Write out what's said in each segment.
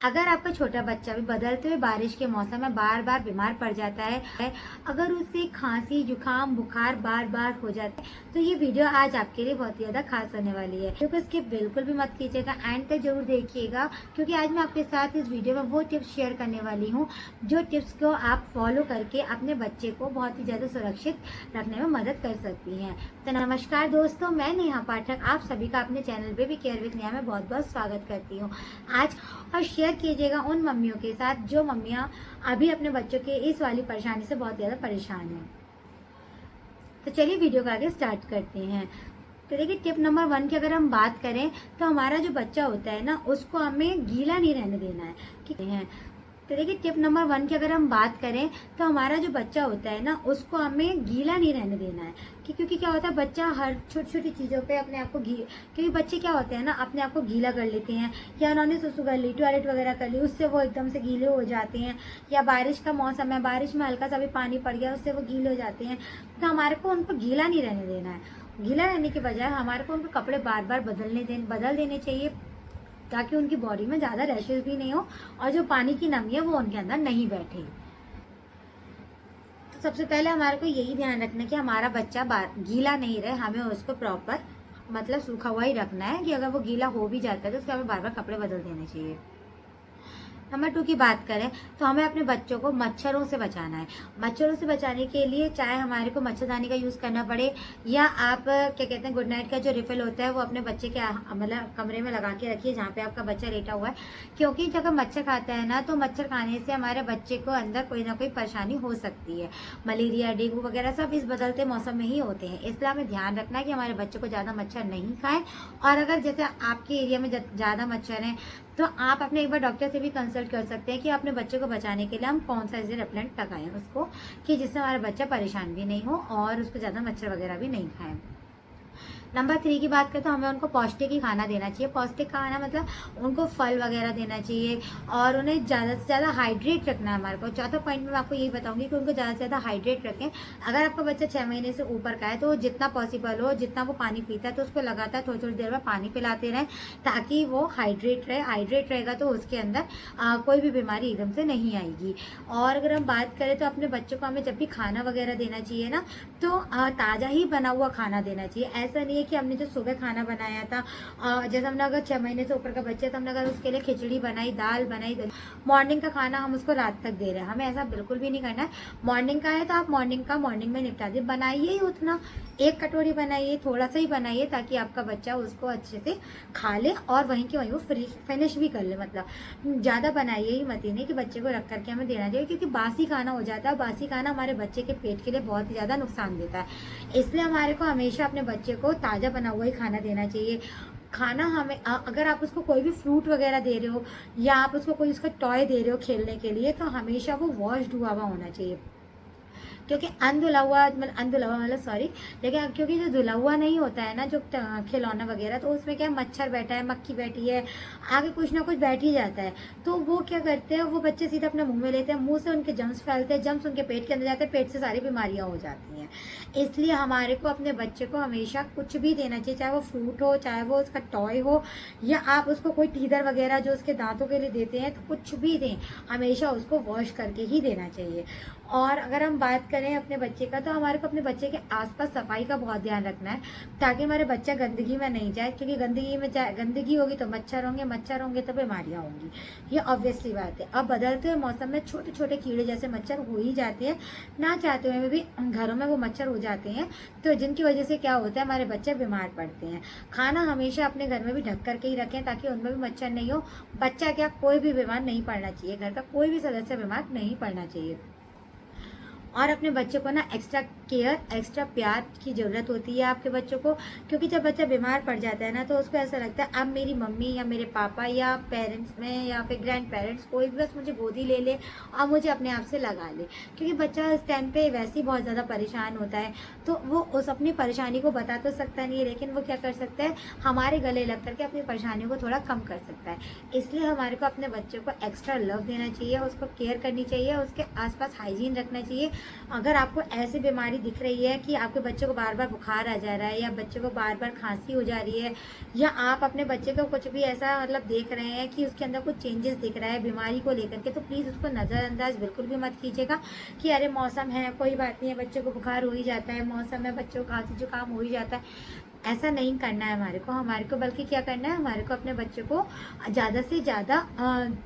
अगर आपका छोटा बच्चा भी बदलते हुए बारिश के मौसम में बार बार बीमार पड़ जाता है, अगर उसे खांसी जुकाम बुखार बार बार हो जाता है, तो ये वीडियो आज आपके लिए बहुत ही ज्यादा खास होने वाली है। क्योंकि स्किप बिल्कुल भी मत कीजिएगा, एंड तक जरूर देखिएगा, क्योंकि आज मैं आपके साथ इस वीडियो में वो टिप्स शेयर करने वाली हूँ जो टिप्स को आप फॉलो करके अपने बच्चे को बहुत ही ज्यादा सुरक्षित रखने में मदद कर सकती हैं। तो नमस्कार दोस्तों, मैं नेहा पाठक आप सभी का अपने चैनल पे भी केयर विद नेहा में बहुत बहुत स्वागत करती हूँ आज। और शेयर कीजिएगा उन मम्मियों के साथ जो मम्मियाँ अभी अपने बच्चों के इस वाली परेशानी से बहुत ज़्यादा परेशान हैं। तो चलिए वीडियो को आगे स्टार्ट करते हैं। तो देखिए, टिप नंबर 1 की अगर हम बात करें तो हमारा जो बच्चा होता है ना, उसको हमें गीला नहीं रहने देना है। ठीक है, तो देखिए टिप नंबर 1 की अगर हम बात करें तो हमारा जो बच्चा होता है ना, उसको हमें गीला नहीं रहने देना है। क्योंकि क्या होता है, बच्चा हर छोटी छोटी चीज़ों पे अपने आप को क्योंकि बच्चे क्या होते हैं ना, अपने आप को गीला कर लेते हैं, या उन्होंने सुसु कर ली, टॉयलेट वगैरह कर ली, उससे वो एकदम से गीले हो जाते हैं। या बारिश का मौसम है, बारिश में हल्का सा भी पानी पड़ गया, उससे वो गीले हो जाते हैं। तो हमारे को उनको गीला नहीं रहने देना है। गीला रहने की बजाय हमारे को उनको कपड़े बार बार बदल देने चाहिए, ताकि उनकी बॉडी में ज़्यादा रैशेज भी नहीं हो और जो पानी की नमी है वो उनके अंदर नहीं बैठे। तो सबसे पहले हमारे को यही ध्यान रखना है कि हमारा बच्चा गीला नहीं रहे, हमें उसको प्रॉपर मतलब सूखा हुआ ही रखना है। कि अगर वो गीला हो भी जाता है तो उसके हमें बार बार कपड़े बदल देने चाहिए। नंबर 2 की बात करें तो हमें अपने बच्चों को मच्छरों से बचाना है। मच्छरों से बचाने के लिए चाहे हमारे को मच्छरदानी का यूज़ करना पड़े, या आप क्या कहते हैं गुड नाइट का जो रिफिल होता है वो अपने बच्चे के मतलब कमरे में लगा के रखिए जहाँ पे आपका बच्चा लेटा हुआ है। क्योंकि जब मच्छर खाता है ना, तो मच्छर खाने से हमारे बच्चे को अंदर कोई ना कोई परेशानी हो सकती है। मलेरिया डेंगू वगैरह सब इस बदलते मौसम में ही होते हैं। इसलिए हमें ध्यान रखना है कि हमारे बच्चे को ज़्यादा मच्छर नहीं खाएं। और अगर जैसे आपके एरिया में ज़्यादा मच्छर हैं तो आप अपने एक बार डॉक्टर से भी कंसल्ट कर सकते हैं कि अपने बच्चे को बचाने के लिए हम कौन सा ऐसे रेपेलेंट लगाएं उसको, कि जिससे हमारा बच्चा परेशान भी नहीं हो और उसको ज़्यादा मच्छर वगैरह भी नहीं खाएं। नंबर 3 की बात करें तो हमें उनको पौष्टिक ही खाना देना चाहिए। पौष्टिक खाना मतलब उनको फल वगैरह देना चाहिए, और उन्हें ज़्यादा से ज़्यादा हाइड्रेट रखना है। हमारे को चौथा पॉइंट में मैं आपको यही बताऊंगी कि उनको ज़्यादा से ज़्यादा हाइड्रेट रखें। अगर आपका बच्चा 6 महीने से ऊपर का है तो जितना पॉसिबल हो, जितना वो पानी पीता है तो उसको लगातार थोड़ी थोड़ी देर में पानी पिलाते रहें, ताकि वो हाइड्रेट रहे। हाइड्रेट रहेगा तो उसके अंदर कोई भी बीमारी एकदम से नहीं आएगी। और अगर हम बात करें तो अपने बच्चों को हमें जब भी खाना वगैरह देना चाहिए ना, तो ताज़ा ही बना हुआ खाना देना चाहिए। ऐसा नहीं है कि हमने जो सुबह खाना बनाया था, जैसे हमने अगर 6 महीने से ऊपर का बच्चा है तो हमने अगर उसके लिए खिचड़ी बनाई, दाल बनाई, मॉर्निंग का खाना हम उसको रात तक दे रहे हैं। हमें ऐसा बिल्कुल भी नहीं करना है। मॉर्निंग का है तो आप मॉर्निंग में निपटा दे। बनाइए ही उतना, 1 कटोरी बनाइए, थोड़ा सा ही बनाइए, ताकि आपका बच्चा उसको अच्छे से खा ले और वहीं के वहीं वो फिनिश भी कर ले। मतलब ज़्यादा बनाइए ही मत, नहीं कि बच्चे को रख करके हमें देना चाहिए, क्योंकि बासी खाना हो जाता है। बासी खाना हमारे बच्चे के पेट के लिए बहुत ही ज़्यादा नुकसान देता है। इसलिए हमारे को हमेशा अपने बच्चे को ताज़ा बना हुआ ही खाना देना चाहिए। खाना हमें अगर आप उसको कोई भी फ्रूट वगैरह दे रहे हो, या आप उसको कोई उसका टॉय दे रहे हो खेलने के लिए, तो हमेशा वो वॉश्ड हुआ होना चाहिए। क्योंकि अनधुला हुआ मतलब सॉरी, लेकिन क्योंकि जो धुला हुआ नहीं होता है ना, जो खिलौना वगैरह, तो उसमें क्या मच्छर बैठा है, मक्खी बैठी है, आगे कुछ ना कुछ बैठ ही जाता है। तो वो क्या करते हैं, वो बच्चे सीधे अपने मुंह में लेते हैं, मुंह से उनके जम्स फैलते हैं, जम्स उनके पेट के अंदर जाते हैं, पेट से सारी बीमारियां हो जाती हैं। इसलिए हमारे को अपने बच्चे को हमेशा कुछ भी देना चाहिए, चाहे वो फ्रूट हो, चाहे वो उसका टॉय हो, या आप उसको कोई टीदर वगैरह जो उसके दांतों के लिए देते हैं, तो कुछ भी दें, हमेशा उसको वॉश करके ही देना चाहिए। और अगर हम बात करें अपने बच्चे का, तो हमारे को अपने बच्चे के आसपास सफाई का बहुत ध्यान रखना है, ताकि हमारे बच्चा गंदगी में नहीं जाए। क्योंकि गंदगी होगी तो मच्छर होंगे तो बीमारियां होंगी, ये ऑब्वियसली बात है। अब बदलते हुए मौसम में छोटे छोटे कीड़े जैसे मच्छर हो ही जाते हैं, ना चाहते हुए भी घरों में वो मच्छर हो जाते हैं, तो जिनकी वजह से क्या होता है, हमारे बच्चे बीमार पड़ते हैं। खाना हमेशा अपने घर में भी ढक करके ही रखें, ताकि उनमें भी मच्छर नहीं हो। बच्चा क्या, कोई भी बीमार नहीं पड़ना चाहिए, घर का कोई भी सदस्य बीमार नहीं पड़ना चाहिए। और अपने बच्चे को ना एक्स्ट्रा केयर, एक्स्ट्रा प्यार की ज़रूरत होती है आपके बच्चों को। क्योंकि जब बच्चा बीमार पड़ जाता है ना, तो उसको ऐसा लगता है अब मेरी मम्मी या मेरे पापा या पेरेंट्स में या फिर ग्रैंड पेरेंट्स कोई भी बस मुझे गोदी ले ले और मुझे अपने आप से लगा ले। क्योंकि बच्चा इस टाइम पे वैसे ही बहुत ज़्यादा परेशान होता है, तो वो उस अपनी परेशानी को बता तो सकता नहीं है, लेकिन वो क्या कर सकता है, हमारे गले लग करके अपनी परेशानियों को थोड़ा कम कर सकता है। इसलिए हमारे को अपने बच्चों को एक्स्ट्रा लव देना चाहिए, उसको केयर करनी चाहिए, उसके आसपास हाइजीन रखना चाहिए, अगर आपको ऐसी बीमारी दिख रही है कि आपके बच्चे को बार बार बुखार आ जा रहा है, या बच्चे को बार बार खांसी हो जा रही है, या आप अपने बच्चे को कुछ भी ऐसा मतलब देख रहे हैं कि उसके अंदर कुछ चेंजेस दिख रहा है बीमारी को लेकर के, तो प्लीज़ उसको नज़रअंदाज बिल्कुल भी मत कीजिएगा कि अरे मौसम है, कोई बात नहीं है, बच्चे को बुखार हो ही जाता है, मौसम है, बच्चों को खांसी जुकाम हो ही जाता है। ऐसा नहीं करना है हमारे को बल्कि क्या करना है, हमारे को अपने बच्चे को ज़्यादा से ज़्यादा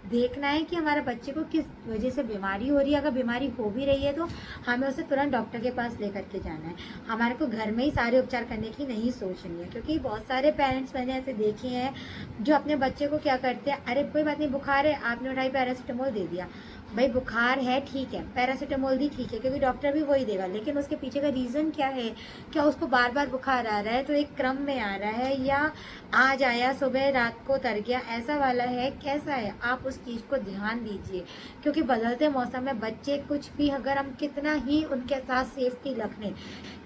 देखना है कि हमारे बच्चे को किस वजह से बीमारी हो रही है। अगर बीमारी हो भी रही है तो हमें उसे तुरंत डॉक्टर के पास लेकर के जाना है। हमारे को घर में ही सारे उपचार करने की नहीं सोचनी है, क्योंकि बहुत सारे पेरेंट्स मैंने ऐसे देखे हैं जो अपने बच्चे को क्या करते हैं, अरे कोई बात नहीं, बुखार है, आपने उठाई पैरासीटामोल दे दिया, भाई बुखार है ठीक है, पैरासीटामोल दी ठीक है, क्योंकि डॉक्टर भी वही देगा, लेकिन उसके पीछे का रीज़न क्या है, क्या उसको बार बार बुखार आ रहा है तो एक क्रम में आ रहा है, या आज आया सुबह रात को तर गया, ऐसा वाला है, कैसा है, आप उस चीज़ को ध्यान दीजिए। क्योंकि बदलते मौसम में बच्चे कुछ भी, अगर हम कितना ही उनके साथ सेफ्टी रख लें,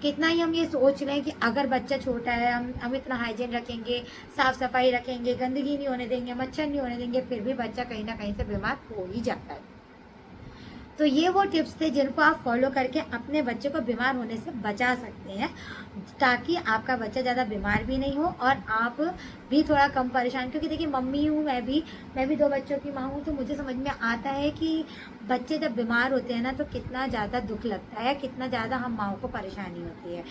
कितना ही हम ये सोच लें कि अगर बच्चा छोटा है हम इतना हाइजीन रखेंगे, साफ सफाई रखेंगे, गंदगी नहीं होने देंगे, मच्छर नहीं होने देंगे, फिर भी बच्चा कहीं ना कहीं से बीमार हो ही जाता है। तो ये वो टिप्स थे जिनको आप फॉलो करके अपने बच्चे को बीमार होने से बचा सकते हैं, ताकि आपका बच्चा ज़्यादा बीमार भी नहीं हो और आप भी थोड़ा कम परेशान। क्योंकि देखिए मम्मी हूँ मैं भी 2 बच्चों की माँ हूँ, तो मुझे समझ में आता है कि बच्चे जब बीमार होते हैं ना तो कितना ज़्यादा दुख लगता है, कितना ज़्यादा हम माँओं को परेशानी होती है।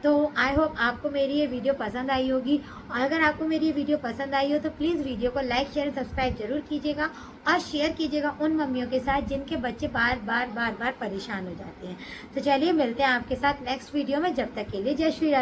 तो आई होप आपको मेरी ये वीडियो पसंद आई होगी, और अगर आपको मेरी ये वीडियो पसंद आई हो तो प्लीज़ वीडियो को लाइक शेयर सब्सक्राइब जरूर कीजिएगा, और शेयर कीजिएगा उन मम्मियों के साथ जिनके बच्चे बार बार परेशान हो जाते हैं। तो चलिए मिलते हैं आपके साथ नेक्स्ट वीडियो में, जब तक के लिए जय श्री राम।